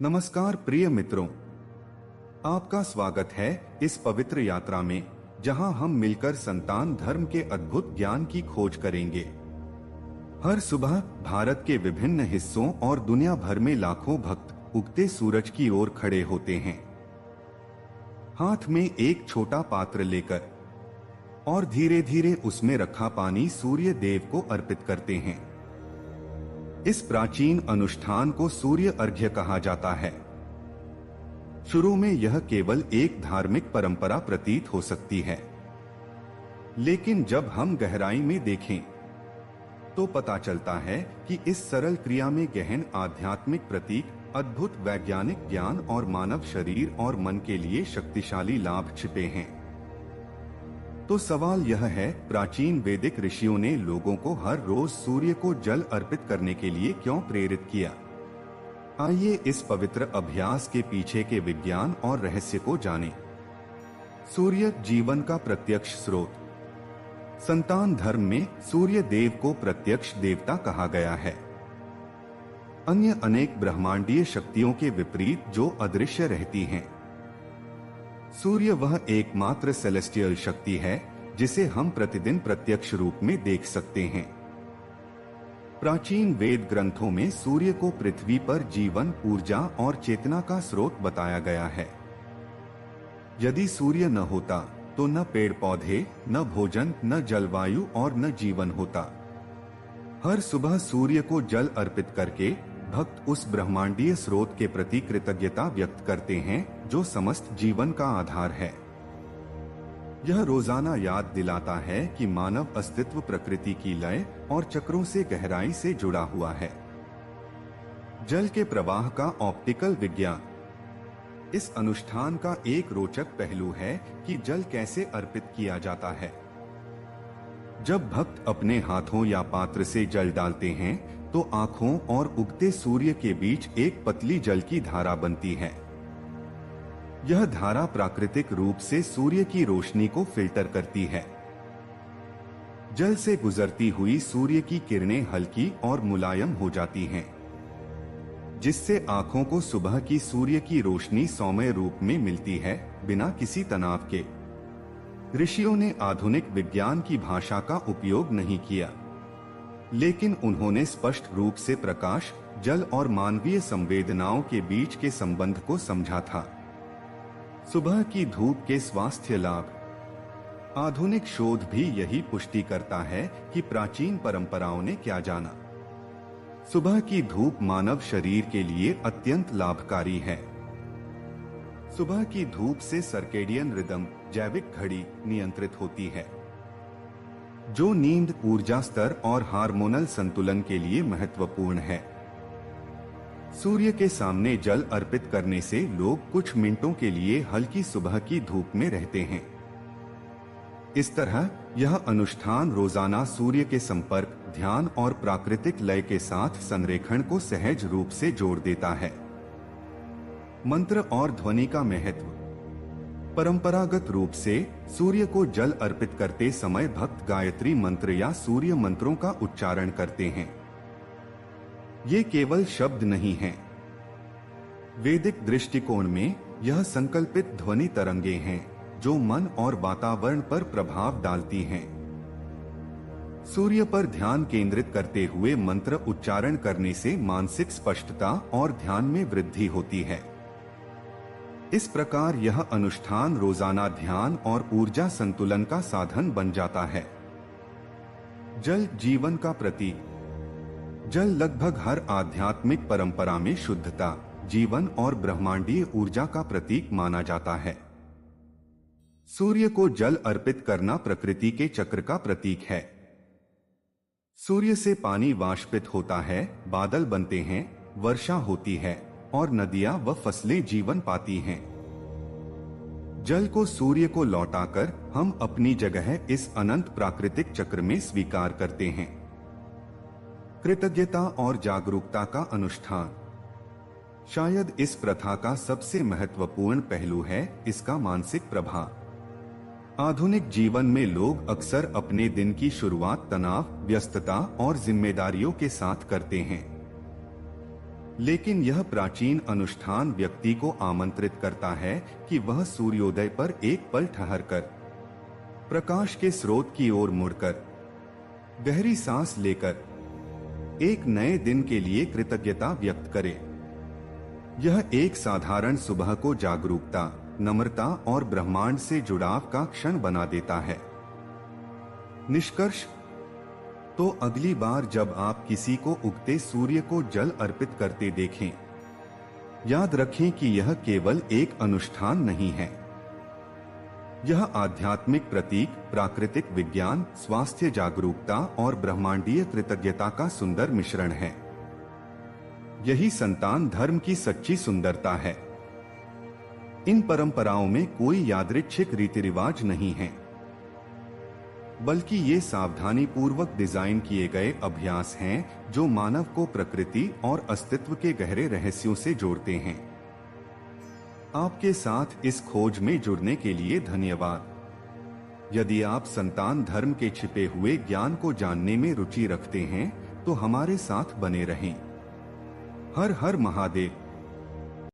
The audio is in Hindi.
नमस्कार प्रिय मित्रों, आपका स्वागत है इस पवित्र यात्रा में जहां हम मिलकर संतान धर्म के अद्भुत ज्ञान की खोज करेंगे। हर सुबह भारत के विभिन्न हिस्सों और दुनिया भर में लाखों भक्त उगते सूरज की ओर खड़े होते हैं, हाथ में एक छोटा पात्र लेकर, और धीरे धीरे उसमें रखा पानी सूर्य देव को अर्पित करते हैं। इस प्राचीन अनुष्ठान को सूर्य अर्घ्य कहा जाता है। शुरू में यह केवल एक धार्मिक परंपरा प्रतीत हो सकती है, लेकिन जब हम गहराई में देखें तो पता चलता है कि इस सरल क्रिया में गहन आध्यात्मिक प्रतीक, अद्भुत वैज्ञानिक ज्ञान और मानव शरीर और मन के लिए शक्तिशाली लाभ छिपे हैं। तो सवाल यह है, प्राचीन वैदिक ऋषियों ने लोगों को हर रोज सूर्य को जल अर्पित करने के लिए क्यों प्रेरित किया? आइए इस पवित्र अभ्यास के पीछे के विज्ञान और रहस्य को जानें। सूर्य जीवन का प्रत्यक्ष स्रोत। संतान धर्म में सूर्य देव को प्रत्यक्ष देवता कहा गया है। अन्य अनेक ब्रह्मांडीय शक्तियों के विपरीत जो अदृश्य रहती हैं। सूर्य वह एकमात्र सेलेस्टियल शक्ति है जिसे हम प्रतिदिन प्रत्यक्ष रूप में देख सकते हैं। प्राचीन वेद ग्रंथों में सूर्य को पृथ्वी पर जीवन, ऊर्जा और चेतना का स्रोत बताया गया है। यदि सूर्य न होता तो न पेड़ पौधे, न भोजन, न जलवायु और न जीवन होता। हर सुबह सूर्य को जल अर्पित करके भक्त उस ब्रह्मांडीय स्रोत के प्रति कृतज्ञता व्यक्त करते हैं जो समस्त जीवन का आधार है। यह रोजाना याद दिलाता है कि मानव अस्तित्व प्रकृति की लय और चक्रों से गहराई से जुड़ा हुआ है। जल के प्रवाह का ऑप्टिकल विज्ञान। इस अनुष्ठान का एक रोचक पहलू है कि जल कैसे अर्पित किया जाता है। जब भक्त अपने हाथों या पात्र से जल डालते हैं तो आंखों और उगते सूर्य के बीच एक पतली जल की धारा बनती है। यह धारा प्राकृतिक रूप से सूर्य की रोशनी को फिल्टर करती है। जल से गुजरती हुई सूर्य की किरणें हल्की और मुलायम हो जाती हैं, जिससे आंखों को सुबह की सूर्य की रोशनी सौम्य रूप में मिलती है, बिना किसी तनाव के। ऋषियों ने आधुनिक विज्ञान की भाषा का उपयोग नहीं किया, लेकिन उन्होंने स्पष्ट रूप से प्रकाश, जल और मानवीय संवेदनाओं के बीच के संबंध को समझा था। सुबह की धूप के स्वास्थ्य लाभ। आधुनिक शोध भी यही पुष्टि करता है कि प्राचीन परंपराओं ने क्या जाना। सुबह की धूप मानव शरीर के लिए अत्यंत लाभकारी है। सुबह की धूप से सर्केडियन रिदम, जैविक घड़ी, नियंत्रित होती है, जो नींद, ऊर्जा स्तर और हार्मोनल संतुलन के लिए महत्वपूर्ण है। सूर्य के सामने जल अर्पित करने से लोग कुछ मिनटों के लिए हल्की सुबह की धूप में रहते हैं। इस तरह यह अनुष्ठान रोजाना सूर्य के संपर्क, ध्यान और प्राकृतिक लय के साथ संरेखण को सहज रूप से जोड़ देता है। मंत्र और ध्वनि का महत्व। परंपरागत रूप से सूर्य को जल अर्पित करते समय भक्त गायत्री मंत्र या सूर्य मंत्रों का उच्चारण करते हैं। ये केवल शब्द नहीं हैं। वैदिक दृष्टिकोण में यह संकल्पित ध्वनि तरंगे हैं जो मन और वातावरण पर प्रभाव डालती हैं। सूर्य पर ध्यान केंद्रित करते हुए मंत्र उच्चारण करने से मानसिक स्पष्टता और ध्यान में वृद्धि होती है। इस प्रकार यह अनुष्ठान रोजाना ध्यान और ऊर्जा संतुलन का साधन बन जाता है। जल जीवन का प्रतीक। जल लगभग हर आध्यात्मिक परंपरा में शुद्धता, जीवन और ब्रह्मांडीय ऊर्जा का प्रतीक माना जाता है। सूर्य को जल अर्पित करना प्रकृति के चक्र का प्रतीक है। सूर्य से पानी वाष्पित होता है, बादल बनते हैं, वर्षा होती है और नदियां व फसलें जीवन पाती हैं। जल को सूर्य को लौटाकर हम अपनी जगह इस अनंत प्राकृतिक चक्र में स्वीकार करते हैं। कृतज्ञता और जागरूकता का अनुष्ठान। शायद इस प्रथा का सबसे महत्वपूर्ण पहलू है इसका मानसिक प्रभाव। आधुनिक जीवन में लोग अक्सर अपने दिन की शुरुआत तनाव, व्यस्तता और जिम्मेदारियों के साथ करते हैं। लेकिन यह प्राचीन अनुष्ठान व्यक्ति को आमंत्रित करता है कि वह सूर्योदय पर एक पल ठहरकर प्रकाश के स्रोत की ओर मुड़कर गहरी सांस लेकर एक नए दिन के लिए कृतज्ञता व्यक्त करे। यह एक साधारण सुबह को जागरूकता, नम्रता और ब्रह्मांड से जुड़ाव का क्षण बना देता है। निष्कर्ष, तो अगली बार जब आप किसी को उगते सूर्य को जल अर्पित करते देखें, याद रखें कि यह केवल एक अनुष्ठान नहीं है। यह आध्यात्मिक प्रतीक, प्राकृतिक विज्ञान, स्वास्थ्य जागरूकता और ब्रह्मांडीय कृतज्ञता का सुंदर मिश्रण है। यही संतान धर्म की सच्ची सुंदरता है। इन परंपराओं में कोई यादृच्छिक रीति रिवाज नहीं है, बल्कि ये सावधानी पूर्वक डिजाइन किए गए अभ्यास हैं जो मानव को प्रकृति और अस्तित्व के गहरे रहस्यों से जोड़ते हैं। आपके साथ इस खोज में जुड़ने के लिए धन्यवाद। यदि आप संतान धर्म के छिपे हुए ज्ञान को जानने में रुचि रखते हैं तो हमारे साथ बने रहें। हर हर महादेव।